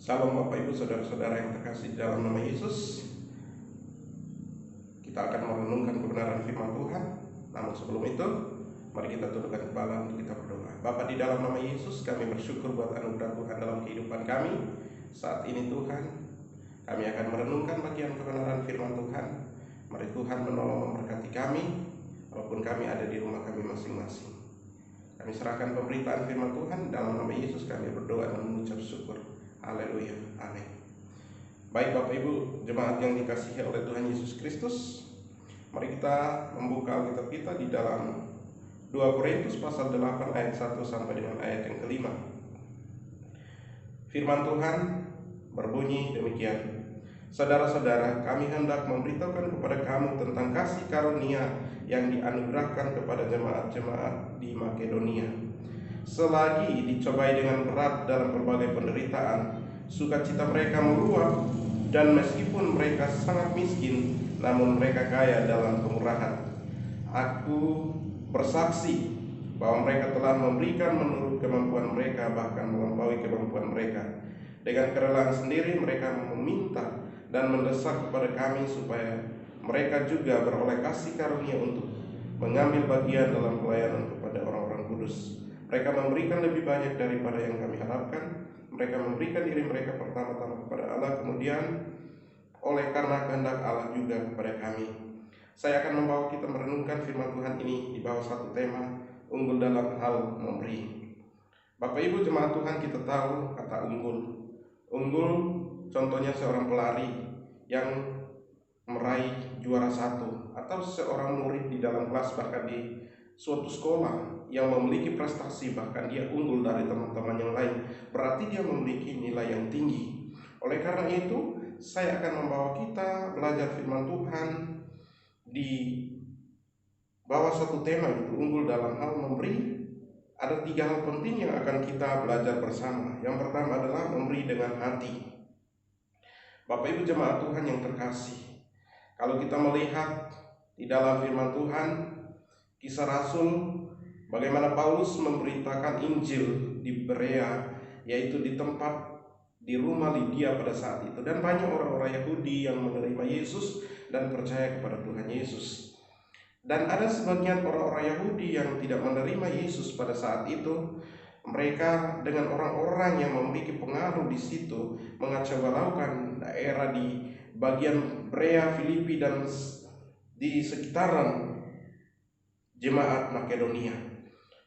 Salam Bapak Ibu Saudara-saudara yang terkasih dalam nama Yesus. Kita akan merenungkan kebenaran firman Tuhan. Namun sebelum itu, mari kita tundukkan kepala untuk kita berdoa. Bapa, di dalam nama Yesus kami bersyukur buat anugerah Tuhan dalam kehidupan kami. Saat ini Tuhan, kami akan merenungkan bagian kebenaran firman Tuhan. Mari Tuhan menolong memberkati kami, walaupun kami ada di rumah kami masing-masing. Kami serahkan pemberitaan firman Tuhan. Dalam nama Yesus kami berdoa dan mengucap syukur. Haleluya, amin. Baik Bapak Ibu jemaat yang dikasihi oleh Tuhan Yesus Kristus, mari kita membuka Alkitab kita di dalam 2 Korintus pasal 8 ayat 1 sampai dengan ayat yang kelima. Firman Tuhan berbunyi demikian. Saudara-saudara, kami hendak memberitahukan kepada kamu tentang kasih karunia yang dianugerahkan kepada jemaat-jemaat di Makedonia. Selagi dicobai dengan berat dalam berbagai penderitaan, sukacita mereka meluap, dan meskipun mereka sangat miskin, namun mereka kaya dalam kemurahan. Aku bersaksi bahwa mereka telah memberikan menurut kemampuan mereka, bahkan melampaui kemampuan mereka. Dengan kerelaan sendiri mereka meminta dan mendesak kepada kami supaya mereka juga beroleh kasih karunia untuk mengambil bagian dalam pelayanan kepada orang-orang kudus. Mereka memberikan lebih banyak daripada yang kami harapkan. Mereka memberikan diri mereka pertama-tama kepada Allah, kemudian oleh karena kehendak Allah juga kepada kami. Saya akan membawa kita merenungkan firman Tuhan ini di bawah satu tema, unggul dalam hal memberi. Bapak Ibu jemaat Tuhan, kita tahu kata unggul. Unggul contohnya seorang pelari yang meraih juara satu, atau seorang murid di dalam kelas, bahkan di suatu sekolah yang memiliki prestasi, bahkan dia unggul dari teman-teman yang lain, berarti dia memiliki nilai yang tinggi. Oleh karena itu, saya akan membawa kita belajar firman Tuhan di bawah satu tema, itu unggul dalam hal memberi. Ada 3 hal penting yang akan kita belajar bersama. Yang pertama adalah memberi dengan hati. Bapak Ibu jemaat Tuhan yang terkasih, kalau kita melihat di dalam firman Tuhan, Kisah Rasul, bagaimana Paulus memberitakan Injil di Berea, yaitu di tempat di rumah Lydia pada saat itu, dan banyak orang-orang Yahudi yang menerima Yesus dan percaya kepada Tuhan Yesus. Dan ada sebagian orang-orang Yahudi yang tidak menerima Yesus pada saat itu. Mereka dengan orang-orang yang memiliki pengaruh di situ mengacaubalaukan daerah di bagian Berea, Filipi, dan di sekitaran jemaat Makedonia.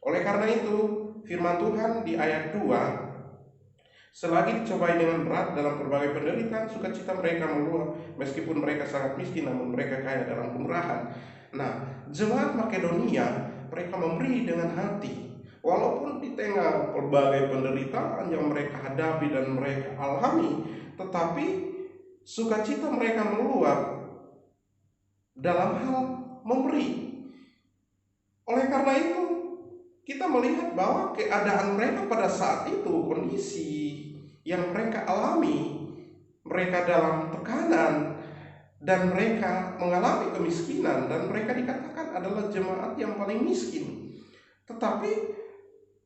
Oleh karena itu, firman Tuhan di ayat 2, selagi dicobai dengan berat dalam berbagai penderitaan, sukacita mereka meluap, meskipun mereka sangat miskin, namun mereka kaya dalam kemurahan. Nah, jemaat Makedonia, mereka memberi dengan hati, walaupun di tengah berbagai penderitaan yang mereka hadapi dan mereka alami, tetapi sukacita mereka meluap dalam hal memberi. Oleh karena itu, kita melihat bahwa keadaan mereka pada saat itu, kondisi yang mereka alami, mereka dalam tekanan, dan mereka mengalami kemiskinan, dan mereka dikatakan adalah jemaat yang paling miskin. Tetapi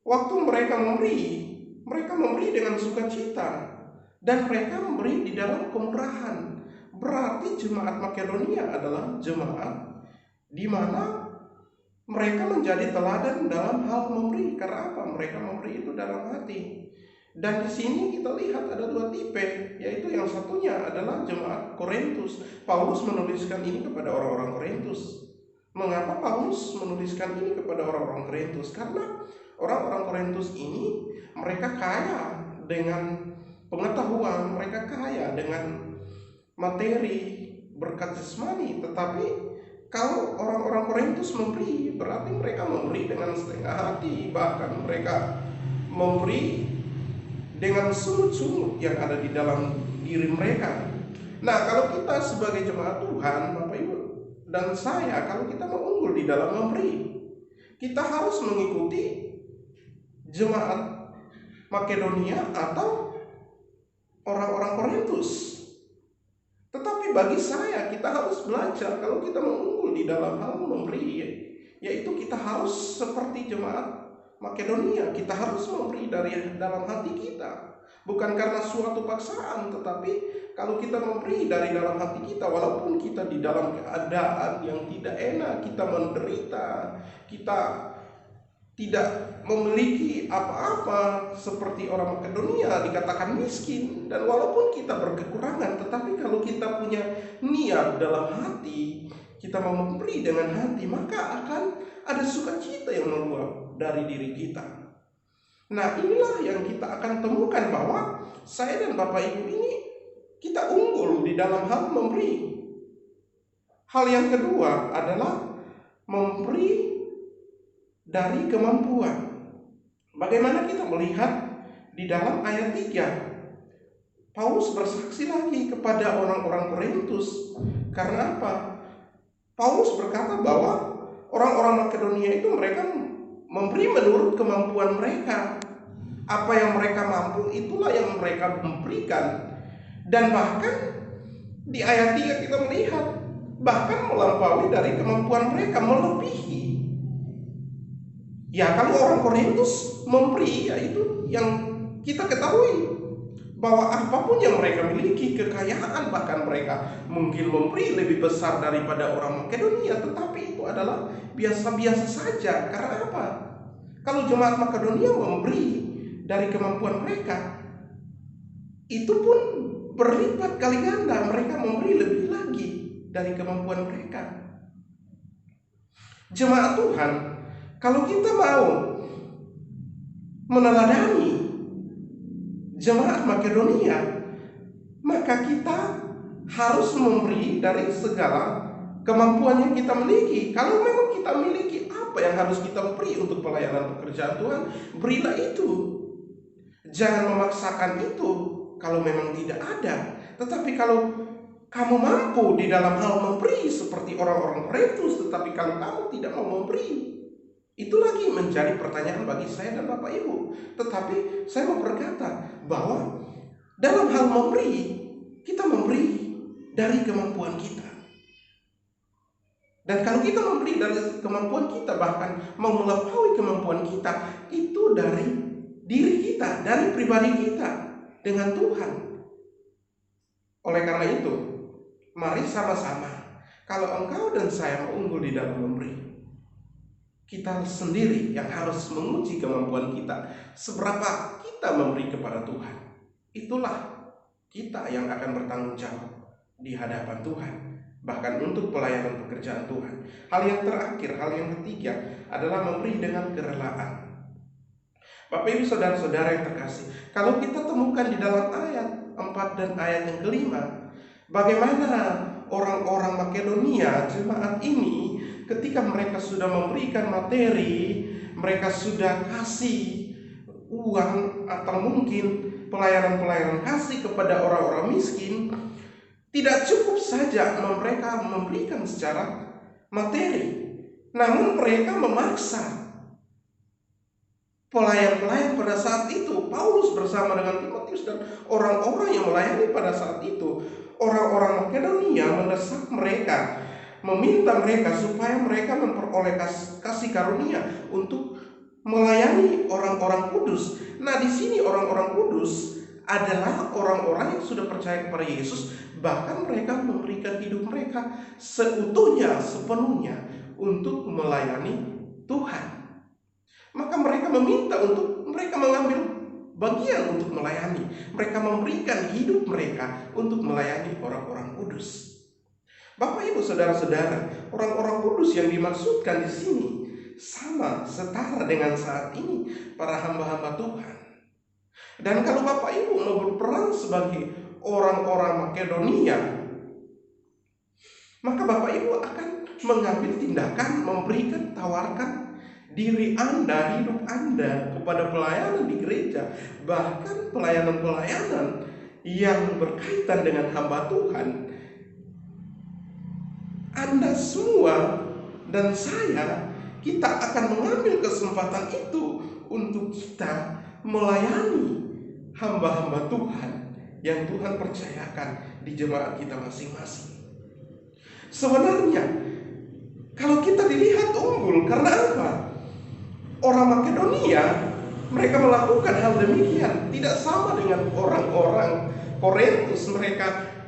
waktu mereka memberi dengan sukacita, dan mereka memberi di dalam kemurahan. Berarti jemaat Makedonia adalah jemaat di mana mereka menjadi teladan dalam hal memberi. Karena apa? Mereka memberi itu dalam hati. Dan di sini kita lihat ada 2 tipe, yaitu yang satunya adalah jemaat Korintus. Paulus menuliskan ini kepada orang-orang Korintus. Mengapa Paulus menuliskan ini kepada orang-orang Korintus? Karena orang-orang Korintus ini mereka kaya dengan pengetahuan, mereka kaya dengan materi, berkat jasmani, tetapi kalau orang-orang Korintus memberi, berarti mereka memberi dengan setengah hati, bahkan mereka memberi dengan sungut-sungut yang ada di dalam diri mereka. Nah, kalau kita sebagai jemaat Tuhan, Bapak Ibu dan saya, kalau kita mau unggul di dalam memberi, kita harus mengikuti jemaat Makedonia atau orang-orang Korintus. Tetapi bagi saya, kita harus belajar kalau kita mau unggul di dalam hal memberi, yaitu kita harus seperti jemaat Makedonia. Kita harus memberi dari dalam hati kita. bukan karena suatu paksaan, tetapi kalau kita memberi dari dalam hati kita, walaupun kita di dalam keadaan yang tidak enak, kita menderita, kita tidak memiliki apa-apa seperti orang Makedonia dikatakan miskin, dan walaupun kita berkekurangan, tetapi kalau kita punya niat dalam hati, kita mau memberi dengan hati, maka akan ada sukacita yang meluap dari diri kita. Nah, inilah yang kita akan temukan bahwa saya dan Bapak Ibu ini kita unggul di dalam hal memberi. Hal yang kedua adalah memberi dari kemampuan. Bagaimana kita melihat di dalam ayat 3, Paulus bersaksi lagi kepada orang-orang Korintus. Karena apa? Paulus berkata bahwa orang-orang Makedonia itu mereka memberi menurut kemampuan mereka. Apa yang mereka mampu, itulah yang mereka memberikan. Dan bahkan di ayat 3 kita melihat bahkan melampaui dari kemampuan mereka, melebihi. Ya, kalau orang Korintus memberi, yaitu yang kita ketahui bahwa apapun yang mereka miliki, kekayaan, bahkan mereka mungkin memberi lebih besar daripada orang Makedonia, tetapi itu adalah biasa-biasa saja. Karena apa? Kalau jemaat Makedonia memberi dari kemampuan mereka, itu pun berlipat kali ganda, mereka memberi lebih lagi dari kemampuan mereka. Jemaat Tuhan, kalau kita mau meneladani jemaat Makedonia, maka kita harus memberi dari segala kemampuan yang kita miliki. Kalau memang kita miliki apa yang harus kita beri untuk pelayanan pekerjaan Tuhan, berilah itu. Jangan memaksakan itu kalau memang tidak ada. Tetapi kalau kamu mampu di dalam hal memberi seperti orang-orang Korintus, tetapi kalau kamu tidak mau memberi, itu lagi menjadi pertanyaan bagi saya dan Bapak Ibu. Tetapi saya mau berkata bahwa dalam hal memberi, kita memberi dari kemampuan kita. Dan kalau kita memberi dari kemampuan kita, bahkan mau melampaui kemampuan kita, itu dari diri kita, dari pribadi kita dengan Tuhan. Oleh karena itu, mari sama-sama, kalau engkau dan saya mau unggul di dalam memberi, kita sendiri yang harus menguji kemampuan kita, seberapa kita memberi kepada Tuhan. Itulah kita yang akan bertanggung jawab di hadapan Tuhan, bahkan untuk pelayanan pekerjaan Tuhan. Hal yang terakhir, hal yang ketiga adalah memberi dengan kerelaan. Bapak Ibu saudara-saudara yang terkasih, kalau kita temukan di dalam ayat 4 dan ayat yang kelima, bagaimana orang-orang Makedonia, jemaat ini, ketika mereka sudah memberikan materi, mereka sudah kasih uang atau mungkin pelayanan-pelayanan kasih kepada orang-orang miskin, tidak cukup saja mereka memberikan secara materi, namun mereka memaksa pelayan-pelayan pada saat itu. Paulus bersama dengan Timotius dan orang-orang yang melayani pada saat itu, orang-orang Makedonia mendesak mereka, meminta mereka supaya mereka memperoleh kasih karunia untuk melayani orang-orang kudus. Nah, di sini orang-orang kudus adalah orang-orang yang sudah percaya kepada Yesus, bahkan mereka memberikan hidup mereka seutuhnya, sepenuhnya untuk melayani Tuhan. Maka mereka meminta untuk mereka mengambil bagian untuk melayani. Mereka memberikan hidup mereka untuk melayani orang-orang kudus. Bapak Ibu saudara-saudara, orang-orang kudus yang dimaksudkan di sini sama setara dengan saat ini para hamba-hamba Tuhan. Dan kalau Bapak Ibu mau berperan sebagai orang-orang Makedonia, maka Bapak Ibu akan mengambil tindakan, memberikan, tawarkan diri Anda, hidup Anda kepada pelayanan di gereja, bahkan pelayanan-pelayanan yang berkaitan dengan hamba Tuhan. Anda semua dan saya, kita akan mengambil kesempatan itu untuk kita melayani hamba-hamba Tuhan yang Tuhan percayakan di jemaat kita masing-masing. Sebenarnya kalau kita dilihat unggul, karena apa? Orang Makedonia Mereka melakukan hal demikian, tidak sama dengan orang-orang Korintus. Mereka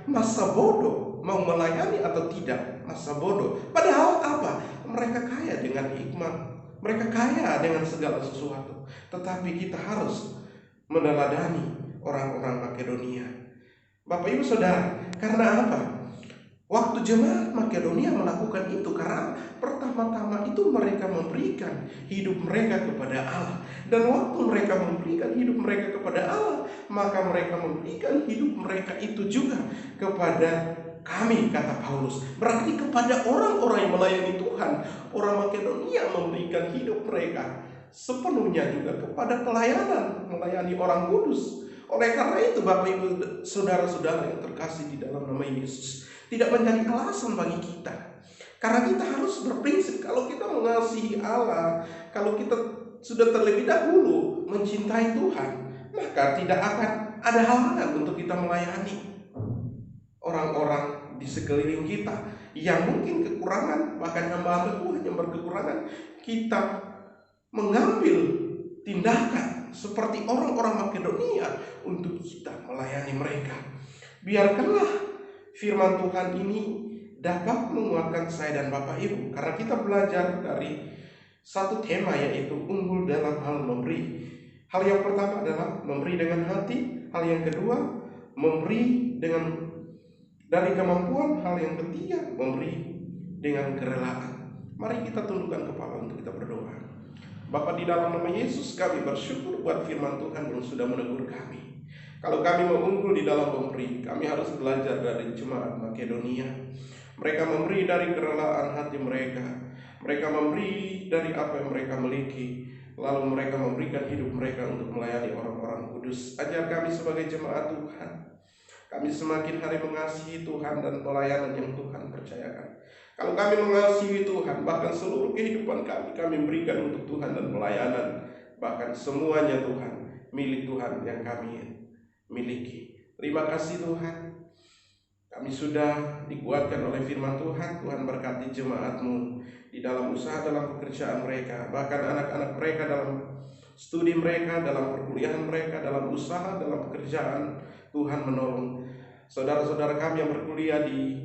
masa bodoh, mau melayani atau tidak, masa bodoh. Padahal apa? Mereka kaya dengan hikmat, mereka kaya dengan segala sesuatu. Tetapi kita harus meneladani orang-orang Makedonia. Bapak Ibu Saudara, karena apa? Waktu jemaat Makedonia melakukan itu karena pertama-tama itu mereka memberikan hidup mereka kepada Allah. Dan waktu mereka memberikan hidup mereka kepada Allah, maka mereka memberikan hidup mereka itu juga kepada kami, kata Paulus. Berarti kepada orang-orang yang melayani Tuhan. Orang Makedonia memberikan hidup mereka sepenuhnya juga kepada pelayanan, melayani orang kudus. Oleh karena itu Bapak Ibu Saudara-saudara yang terkasih di dalam nama Yesus, tidak menjadi alasan bagi kita. Karena kita harus berprinsip, kalau kita mengasihi Allah, kalau kita sudah terlebih dahulu mencintai Tuhan, maka tidak akan ada halangan untuk kita melayani orang-orang di sekeliling kita yang mungkin kekurangan, bahkan hamba-hamba Tuhan yang berkekurangan. Kita mengambil tindakan seperti orang-orang Makedonia untuk kita melayani mereka. Biarkanlah firman Tuhan ini dapat menguatkan saya dan Bapak Ibu, karena kita belajar dari satu tema, yaitu unggul dalam hal memberi. Hal yang pertama adalah memberi dengan hati. Hal yang kedua, memberi dari kemampuan. Hal yang ketiga, memberi dengan kerelaan. Mari kita tundukkan kepala untuk kita berdoa. Bapa, di dalam nama Yesus kami bersyukur buat firman Tuhan yang sudah menegur kami. Kalau kami mau unggul di dalam memberi, kami harus belajar dari jemaat Makedonia. Mereka memberi dari kerelaan hati mereka. Mereka memberi dari apa yang mereka miliki. Lalu mereka memberikan hidup mereka untuk melayani orang-orang kudus. Ajar kami sebagai jemaat Tuhan, kami semakin hari mengasihi Tuhan dan pelayanan yang Tuhan percayakan. Kalau kami mengasihi Tuhan, bahkan seluruh kehidupan kami berikan untuk Tuhan dan pelayanan. Bahkan semuanya Tuhan, milik Tuhan yang kami miliki. Terima kasih Tuhan, kami sudah dikuatkan oleh firman Tuhan. Tuhan berkati jemaat-Mu di dalam usaha, dalam pekerjaan mereka, bahkan anak-anak mereka dalam studi mereka, dalam perkuliahan mereka, dalam usaha, dalam pekerjaan. Tuhan menolong saudara-saudara kami yang berkuliah di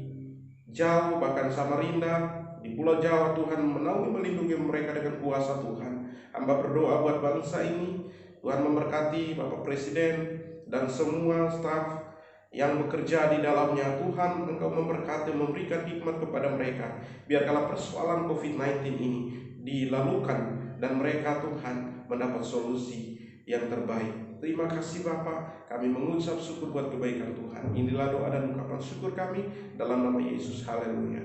jauh, bahkan Samarinda, di Pulau Jawa. Tuhan menaungi, melindungi mereka dengan kuasa Tuhan. Hamba berdoa buat bangsa ini, Tuhan memberkati Bapak Presiden dan semua staf yang bekerja di dalamnya. Tuhan, Engkau memberkati, memberikan hikmat kepada mereka. Biarkanlah persoalan COVID-19 ini dilalukan dan mereka Tuhan mendapat solusi yang terbaik. Terima kasih Bapa, kami mengucap syukur buat kebaikan Tuhan. Inilah doa dan ungkapan syukur kami dalam nama Yesus. Haleluya.